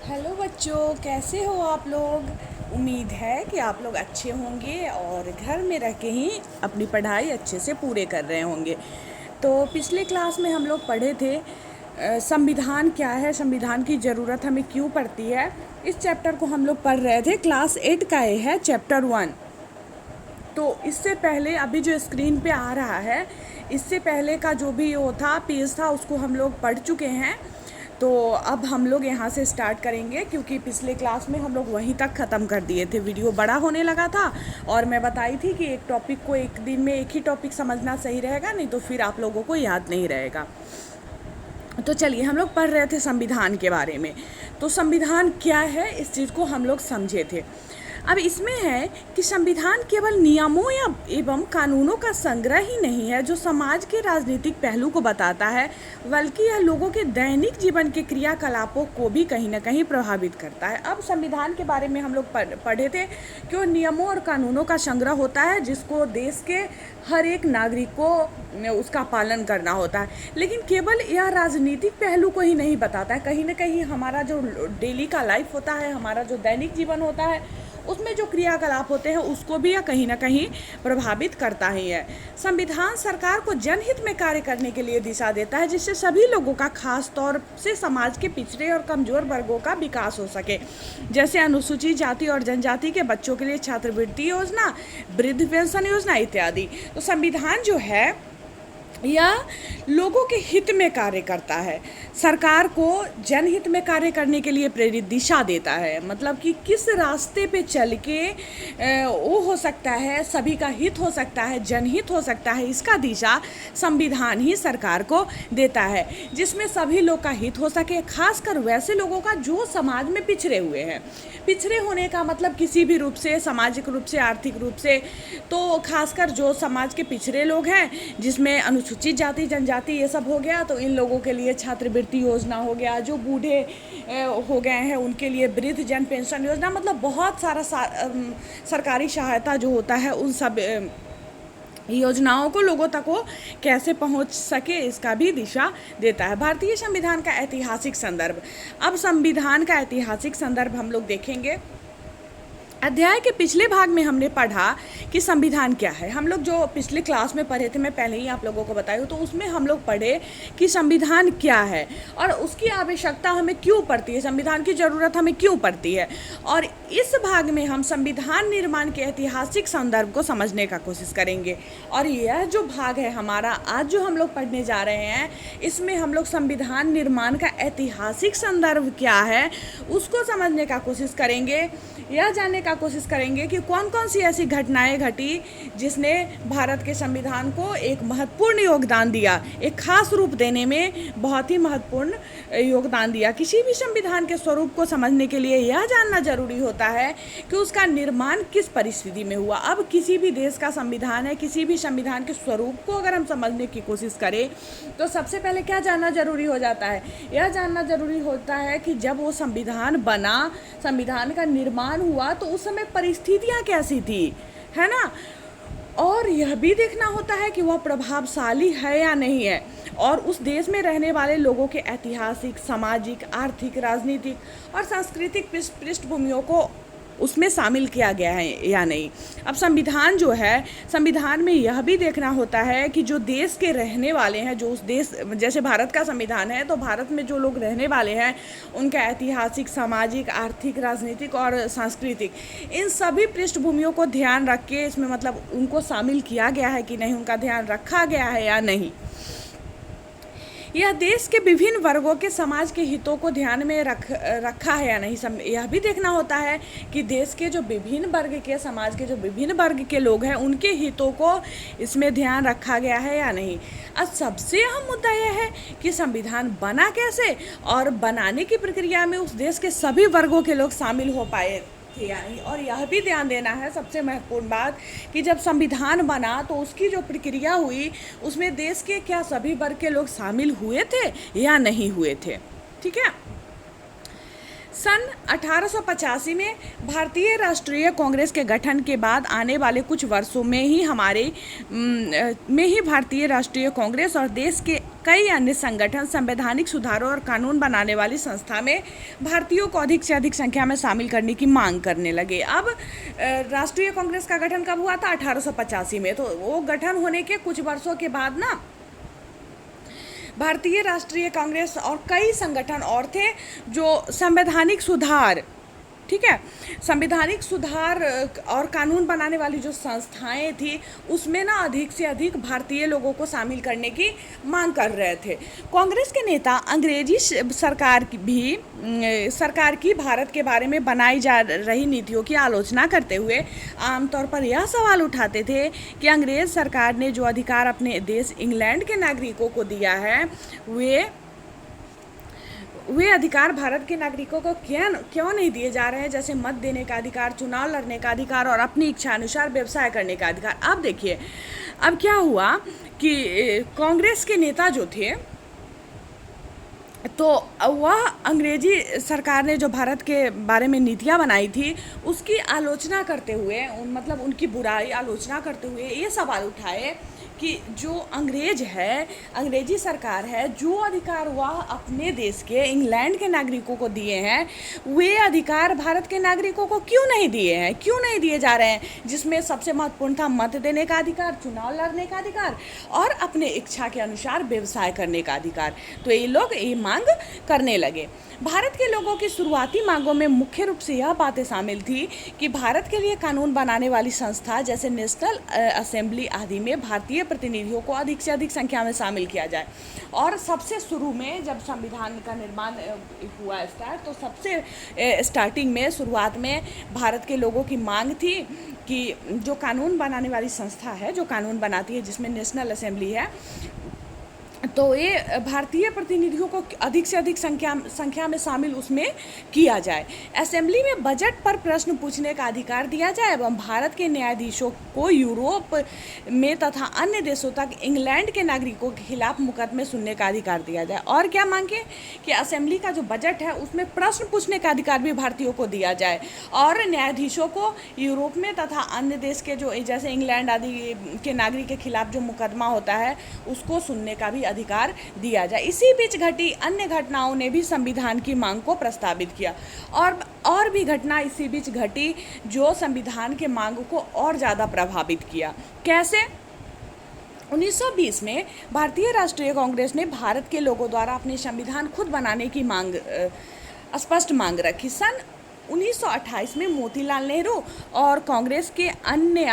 Hello बच्चों, कैसे हो आप लोग। उम्मीद है कि आप लोग अच्छे होंगे और घर में रह के ही अपनी पढ़ाई अच्छे से पूरे कर रहे होंगे। तो पिछले क्लास में हम लोग पढ़े थे संविधान क्या है, संविधान की ज़रूरत हमें क्यों पड़ती है। इस चैप्टर को हम लोग पढ़ रहे थे, क्लास 8 का ये है चैप्टर 1। तो इससे पहले अभी जो स्क्रीन पे आ रहा है, इससे पहले का जो भी वो था पेज था उसको हम लोग पढ़ चुके हैं। तो अब हम लोग यहाँ से स्टार्ट करेंगे, क्योंकि पिछले क्लास में हम लोग वहीं तक ख़त्म कर दिए थे। वीडियो बड़ा होने लगा था और मैं बताई थी कि एक टॉपिक को एक दिन में एक ही टॉपिक समझना सही रहेगा, नहीं तो फिर आप लोगों को याद नहीं रहेगा। तो चलिए, हम लोग पढ़ रहे थे संविधान के बारे में। तो संविधान क्या है, इस चीज़ को हम लोग समझे थे। अब इसमें है कि संविधान केवल नियमों या एवं कानूनों का संग्रह ही नहीं है जो समाज के राजनीतिक पहलू को बताता है, बल्कि यह लोगों के दैनिक जीवन के क्रियाकलापों को भी कहीं ना कहीं प्रभावित करता है। अब संविधान के बारे में हम लोग पढ़े थे कि वो नियमों और कानूनों का संग्रह होता है जिसको देश के हर एक नागरिक को उसका पालन करना होता है। लेकिन केवल यह राजनीतिक पहलू को ही नहीं बताता है, कहीं ना कहीं हमारा जो डेली का लाइफ होता है, हमारा जो दैनिक जीवन होता है, उसमें जो क्रियाकलाप होते हैं उसको भी यह कहीं ना कहीं प्रभावित करता ही है। संविधान सरकार को जनहित में कार्य करने के लिए दिशा देता है, जिससे सभी लोगों का, खास तौर से समाज के पिछड़े और कमजोर वर्गों का विकास हो सके। जैसे अनुसूचित जाति और जनजाति के बच्चों के लिए छात्रवृत्ति योजना, वृद्ध पेंशन योजना इत्यादि। तो संविधान जो है या लोगों के हित में कार्य करता है, सरकार को जनहित में कार्य करने के लिए प्रेरित दिशा देता है। मतलब कि किस रास्ते पे चल के वो हो सकता है, सभी का हित हो सकता है, जनहित हो सकता है, इसका दिशा संविधान ही सरकार को देता है, जिसमें सभी लोग का हित हो सके, खासकर वैसे लोगों का जो समाज में पिछड़े हुए हैं। पिछड़े होने का मतलब किसी भी रूप से, सामाजिक रूप से, आर्थिक रूप से। तो खासकर जो समाज के पिछड़े लोग हैं, जिसमें अनुसूचित जाति जनजाति ये सब हो गया, तो इन लोगों के लिए छात्रवृत्ति योजना हो गया। जो बूढ़े हो गए हैं उनके लिए वृद्ध जन पेंशन योजना। मतलब बहुत सारा सरकारी सहायता जो होता है, उन सब योजनाओं को लोगों तक वो कैसे पहुंच सके, इसका भी दिशा देता है। भारतीय संविधान का ऐतिहासिक संदर्भ। अब संविधान का ऐतिहासिक संदर्भ हम लोग देखेंगे। अध्याय के पिछले भाग में हमने पढ़ा कि संविधान क्या है। हम लोग जो पिछले क्लास में पढ़े थे, मैं पहले ही आप लोगों को बताई हूँ, तो उसमें हम लोग पढ़े कि संविधान क्या है और उसकी आवश्यकता हमें क्यों पड़ती है, संविधान की ज़रूरत हमें क्यों पड़ती है। और इस भाग में हम संविधान निर्माण के ऐतिहासिक संदर्भ को समझने का कोशिश करेंगे। और यह जो भाग है हमारा आज जो हम लोग पढ़ने जा रहे हैं, इसमें हम लोग संविधान निर्माण का ऐतिहासिक संदर्भ क्या है उसको समझने का कोशिश करेंगे। यह जानने का कोशिश करेंगे कि कौन कौन सी ऐसी घटनाएं घटी जिसने भारत के संविधान को एक महत्वपूर्ण योगदान दिया, एक खास रूप देने में बहुत ही महत्वपूर्ण योगदान दिया। किसी भी संविधान के स्वरूप को समझने के लिए यह जानना जरूरी होता है कि उसका निर्माण किस परिस्थिति में हुआ। अब किसी भी देश का संविधान है, किसी भी संविधान के स्वरूप को अगर हम समझने की कोशिश करें तो सबसे पहले क्या जानना जरूरी हो जाता है, यह जानना जरूरी होता है कि जब वो संविधान बना, संविधान का निर्माण हुआ, तो उस समय परिस्थितियाँ कैसी थी, है ना। और यह भी देखना होता है कि वह प्रभावशाली है या नहीं है, और उस देश में रहने वाले लोगों के ऐतिहासिक, सामाजिक, आर्थिक, राजनीतिक और सांस्कृतिक पृष्ठभूमियों को उसमें शामिल किया गया है या नहीं। अब संविधान जो है, संविधान में यह भी देखना होता है कि जो देश के रहने वाले हैं, जो उस देश, जैसे भारत का संविधान है, तो भारत में जो लोग रहने वाले हैं उनका ऐतिहासिक, सामाजिक, आर्थिक, राजनीतिक और सांस्कृतिक, इन सभी पृष्ठभूमियों को ध्यान रख के इसमें मतलब उनको शामिल किया गया है कि नहीं, उनका ध्यान रखा गया है या नहीं। यह देश के विभिन्न वर्गों के समाज के हितों को ध्यान में रखा है या नहीं, यह भी देखना होता है कि देश के जो विभिन्न वर्ग के, समाज के जो विभिन्न वर्ग के लोग हैं, उनके हितों को इसमें ध्यान रखा गया है या नहीं। अब सबसे अहम मुद्दा यह है कि संविधान बना कैसे और बनाने की प्रक्रिया में उस देश के सभी वर्गों के लोग शामिल हो पाए थे या नहीं। और यह भी ध्यान देना है, सबसे महत्वपूर्ण बात, कि जब संविधान बना तो उसकी जो प्रक्रिया हुई उसमें देश के क्या सभी वर्ग के लोग शामिल हुए थे या नहीं हुए थे। ठीक है। सन 1885 में भारतीय राष्ट्रीय कांग्रेस के गठन के बाद आने वाले कुछ वर्षों में ही भारतीय राष्ट्रीय कांग्रेस और देश के कई अन्य संगठन संवैधानिक सुधारों और कानून बनाने वाली संस्था में भारतीयों को अधिक से अधिक संख्या में शामिल करने की मांग करने लगे। अब राष्ट्रीय कांग्रेस का गठन कब हुआ था? 1885 में। तो वो गठन होने के कुछ वर्षों के बाद ना भारतीय राष्ट्रीय कांग्रेस और कई संगठन और थे जो संवैधानिक सुधार, ठीक है, संवैधानिक सुधार और कानून बनाने वाली जो संस्थाएं थी उसमें ना अधिक से अधिक भारतीय लोगों को शामिल करने की मांग कर रहे थे। कांग्रेस के नेता अंग्रेजी सरकार की भारत के बारे में बनाई जा रही नीतियों की आलोचना करते हुए आमतौर पर यह सवाल उठाते थे कि अंग्रेज सरकार ने जो अधिकार अपने देश इंग्लैंड के नागरिकों को दिया है वे अधिकार भारत के नागरिकों को क्यों नहीं दिए जा रहे हैं, जैसे मत देने का अधिकार, चुनाव लड़ने का अधिकार और अपनी इच्छा अनुसार व्यवसाय करने का अधिकार। अब देखिए, अब क्या हुआ कि कांग्रेस के नेता जो थे तो वह अंग्रेजी सरकार ने जो भारत के बारे में नीतियाँ बनाई थी उसकी आलोचना करते हुए, मतलब उनकी बुराई आलोचना करते हुए ये सवाल उठाए कि जो अंग्रेजी सरकार है, जो अधिकार वह अपने देश के इंग्लैंड के नागरिकों को दिए हैं वे अधिकार भारत के नागरिकों को क्यों नहीं दिए हैं, क्यों नहीं दिए जा रहे हैं, जिसमें सबसे महत्वपूर्ण था मत देने का अधिकार, चुनाव लड़ने का अधिकार और अपने इच्छा के अनुसार व्यवसाय करने का अधिकार। तो ये लोग ये मांग करने लगे। भारत के लोगों की शुरुआती मांगों में मुख्य रूप से यह बातें शामिल थी कि भारत के लिए कानून बनाने वाली संस्था जैसे नेशनल असेंबली आदि में भारतीय प्रतिनिधियों को अधिक से अधिक संख्या में शामिल किया जाए। और सबसे शुरू में जब संविधान का निर्माण हुआ स्टार्ट, तो सबसे स्टार्टिंग में शुरुआत में भारत के लोगों की मांग थी कि जो कानून बनाने वाली संस्था है, जो कानून बनाती है, जिसमें नेशनल असेंबली है, तो ये भारतीय प्रतिनिधियों को अधिक से अधिक संख्या में शामिल उसमें किया जाए। असेंबली में बजट पर प्रश्न पूछने का अधिकार दिया जाए एवं भारत के न्यायाधीशों को यूरोप में तथा अन्य देशों तक इंग्लैंड के नागरिकों के खिलाफ मुकदमे सुनने का अधिकार दिया जाए। और क्या मांगे कि असेंबली का जो बजट है उसमें प्रश्न पूछने का अधिकार भी भारतीयों को दिया जाए और न्यायाधीशों को यूरोप में तथा अन्य देश के जो जैसे इंग्लैंड आदि के नागरिक के खिलाफ जो मुकदमा होता है उसको सुनने का भी अधिकार दिया जाए। इसी बीच घटी अन्य घटनाओं ने भी संविधान की मांग को प्रस्तावित किया और भी घटना इसी बीच घटी जो संविधान के मांग को और ज़्यादा प्रभावित किया। कैसे? 1920 में भारतीय राष्ट्रीय कांग्रेस ने भारत के लोगों द्वारा अपने संविधान खुद बनाने की स्पष्ट मांग रखी। सन 1928 में मोतीलाल नेहरू और कांग्रेस के अन्य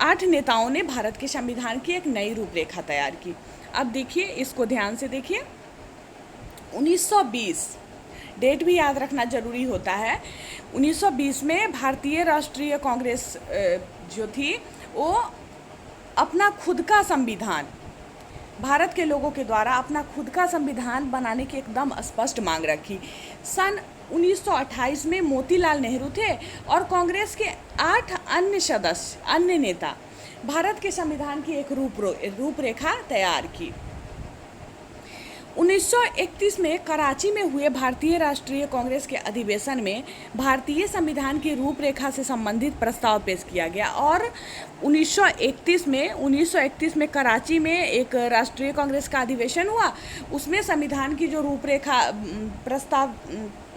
आठ नेताओं ने भारत के संविधान की एक नई रूपरेखा तैयार की। अब देखिए, इसको ध्यान से देखिए, 1920 डेट भी याद रखना जरूरी होता है। 1920 में भारतीय राष्ट्रीय कांग्रेस जो थी वो अपना खुद का संविधान, भारत के लोगों के द्वारा अपना खुद का संविधान बनाने की एकदम स्पष्ट मांग रखी। सन 1928 में मोतीलाल नेहरू थे और कांग्रेस के 8 अन्य नेता भारत के संविधान की एक रूपरेखा तैयार की। 1931 में कराची में हुए भारतीय राष्ट्रीय कांग्रेस के अधिवेशन में भारतीय संविधान की रूपरेखा से संबंधित प्रस्ताव पेश किया गया और 1931 में कराची में एक राष्ट्रीय कांग्रेस का अधिवेशन हुआ। उसमें संविधान की जो रूपरेखा प्रस्ताव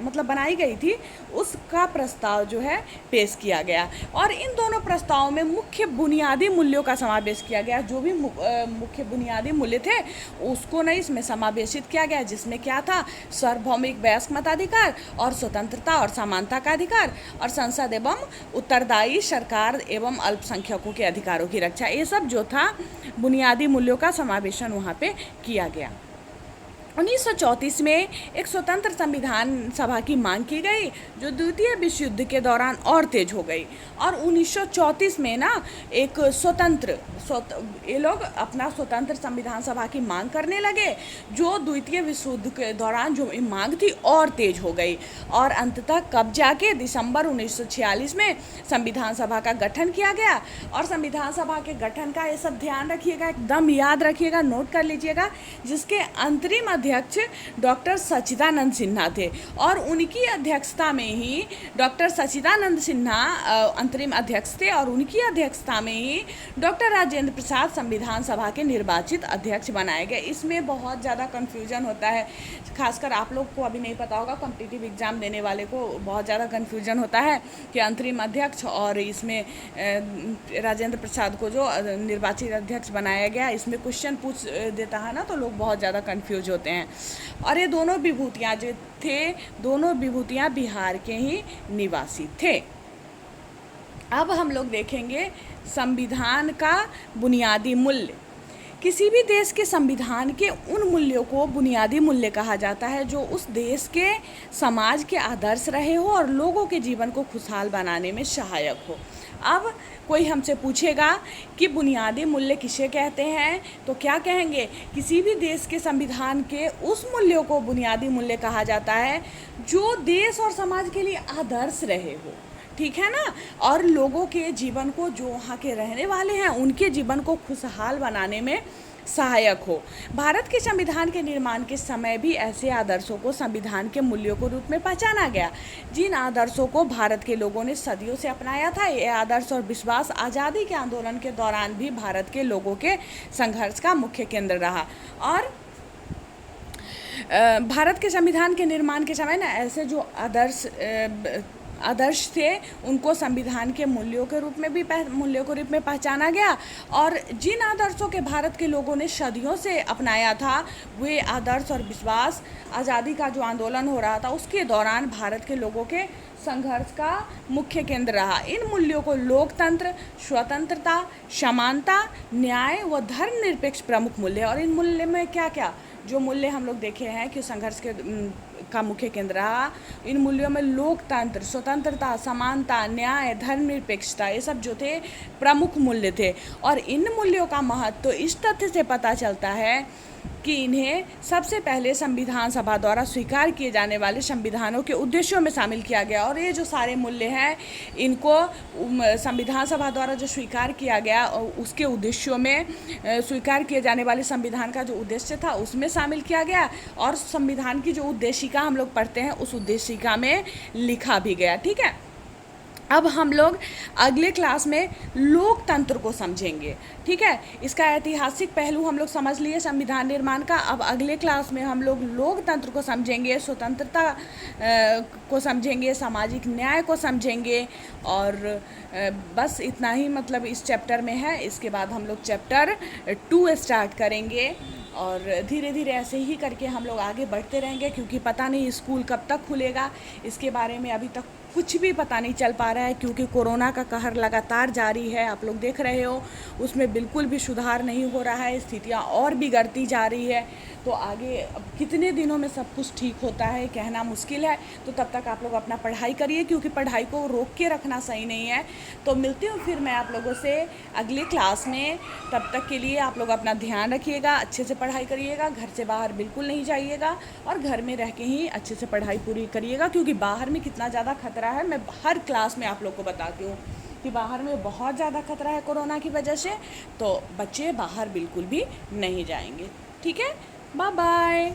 बनाई गई थी उसका प्रस्ताव जो है पेश किया गया और इन दोनों प्रस्तावों में मुख्य बुनियादी मूल्यों का समावेश किया गया। जो भी मुख्य बुनियादी मूल्य थे उसको नहीं इसमें समावेशित किया गया, जिसमें क्या था, सार्वभौमिक वयस्क मताधिकार और स्वतंत्रता और समानता का अधिकार और संसद एवं उत्तरदायी सरकार एवं अल्पसंख्यकों के अधिकारों की रक्षा। ये सब जो था बुनियादी मूल्यों का समावेशन वहाँ पे किया गया। 1934 में एक स्वतंत्र संविधान सभा की मांग की गई जो द्वितीय विश्व युद्ध के दौरान और तेज हो गई और 1934 में ना एक ये लोग अपना स्वतंत्र संविधान सभा की मांग करने लगे जो द्वितीय विश्व युद्ध के दौरान जो मांग थी और तेज हो गई और अंततः कब जाके दिसंबर 1946 में संविधान सभा का गठन किया गया। और संविधान सभा के गठन का ये सब ध्यान रखिएगा, एकदम याद रखिएगा, नोट कर लीजिएगा, जिसके अंतरिम अध्यक्ष डॉक्टर सच्चिदानंद सिन्हा थे और उनकी अध्यक्षता में ही डॉक्टर सच्चिदानंद सिन्हा अंतरिम अध्यक्ष थे और उनकी अध्यक्षता में ही डॉक्टर राजेंद्र प्रसाद संविधान सभा के निर्वाचित अध्यक्ष बनाए गए। इसमें बहुत ज़्यादा कन्फ्यूजन होता है, खासकर आप लोग को अभी नहीं पता होगा, कॉम्पिटिटिव एग्ज़ाम देने वाले को बहुत ज़्यादा कन्फ्यूजन होता है कि अंतरिम अध्यक्ष और इसमें राजेंद्र प्रसाद को जो निर्वाचित अध्यक्ष बनाया गया, इसमें क्वेश्चन पूछ देता है ना, तो लोग बहुत ज़्यादा कंफ्यूज होते हैं। और ये दोनों विभूतियाँ जो थे, दोनों विभूतियाँ बिहार के ही निवासी थे। अब हम लोग देखेंगे संविधान का बुनियादी मूल्य। किसी भी देश के संविधान के उन मूल्यों को बुनियादी मूल्य कहा जाता है जो उस देश के समाज के आदर्श रहे हो और लोगों के जीवन को खुशहाल बनाने में सहायक हो। अब कोई हमसे पूछेगा कि बुनियादी मूल्य किसे कहते हैं, तो क्या कहेंगे? किसी भी देश के संविधान के उस मूल्यों को बुनियादी मूल्य कहा जाता है जो देश और समाज के लिए आदर्श रहे हो, ठीक है ना, और लोगों के जीवन को, जो वहाँ के रहने वाले हैं उनके जीवन को खुशहाल बनाने में सहायक हो। भारत के संविधान के निर्माण के समय भी ऐसे आदर्शों को संविधान के मूल्यों के रूप में पहचाना गया, जिन आदर्शों को भारत के लोगों ने सदियों से अपनाया था। ये आदर्श और विश्वास आज़ादी के आंदोलन के दौरान भी भारत के लोगों के संघर्ष का मुख्य केंद्र रहा। और भारत के संविधान के निर्माण के समय ना ऐसे जो आदर्श थे उनको संविधान के मूल्यों के रूप में पहचाना गया, और जिन आदर्शों के भारत के लोगों ने सदियों से अपनाया था वे आदर्श और विश्वास आज़ादी का जो आंदोलन हो रहा था उसके दौरान भारत के लोगों के संघर्ष का मुख्य केंद्र रहा। इन मूल्यों को लोकतंत्र, स्वतंत्रता, समानता, न्याय व धर्मनिरपेक्ष प्रमुख मूल्य। और इन मूल्य में क्या क्या जो मूल्य हम लोग देखे हैं कि संघर्ष का मुख्य केंद्र रहा, इन मूल्यों में लोकतंत्र, स्वतंत्रता, समानता, न्याय, धर्मनिरपेक्षता, ये सब जो थे प्रमुख मूल्य थे। और इन मूल्यों का महत्व तो इस तथ्य से पता चलता है कि इन्हें सबसे पहले संविधान सभा द्वारा स्वीकार किए जाने वाले संविधानों के उद्देश्यों में शामिल किया गया। और ये जो सारे मूल्य हैं इनको संविधान सभा द्वारा जो स्वीकार किया गया उसके उद्देश्यों में, स्वीकार किए जाने वाले संविधान का जो उद्देश्य था उसमें शामिल किया गया, और संविधान की जो उद्देशिका हम लोग पढ़ते हैं उस उद्देशिका में लिखा भी गया, ठीक है। अब हम लोग अगले क्लास में लोकतंत्र को समझेंगे, ठीक है। इसका ऐतिहासिक पहलू हम लोग समझ लिए संविधान निर्माण का। अब अगले क्लास में हम लोग लोकतंत्र को समझेंगे, स्वतंत्रता को समझेंगे, सामाजिक न्याय को समझेंगे, और बस इतना ही मतलब इस चैप्टर में है। इसके बाद हम लोग चैप्टर 2 स्टार्ट करेंगे, और धीरे धीरे ऐसे ही करके हम लोग आगे बढ़ते रहेंगे, क्योंकि पता नहीं स्कूल कब तक खुलेगा, इसके बारे में अभी तक कुछ भी पता नहीं चल पा रहा है, क्योंकि कोरोना का कहर लगातार जारी है, आप लोग देख रहे हो, उसमें बिल्कुल भी सुधार नहीं हो रहा है, स्थितियाँ और बिगड़ती जा रही है। तो आगे अब कितने दिनों में सब कुछ ठीक होता है कहना मुश्किल है। तो तब तक आप लोग अपना पढ़ाई करिए, क्योंकि पढ़ाई को रोक के रखना सही नहीं है। तो मिलती हूँ फिर मैं आप लोगों से अगली क्लास में। तब तक के लिए आप लोग अपना ध्यान रखिएगा, अच्छे से पढ़ाई करिएगा, घर से बाहर बिल्कुल नहीं जाइएगा, और घर में रह के ही अच्छे से पढ़ाई पूरी करिएगा, क्योंकि बाहर में कितना ज़्यादा खतरा है मैं हर क्लास में आप लोग को बताती हूँ कि बाहर में बहुत ज़्यादा खतरा है कोरोना की वजह से। तो बच्चे बाहर बिल्कुल भी नहीं जाएंगे, ठीक है। Bye bye.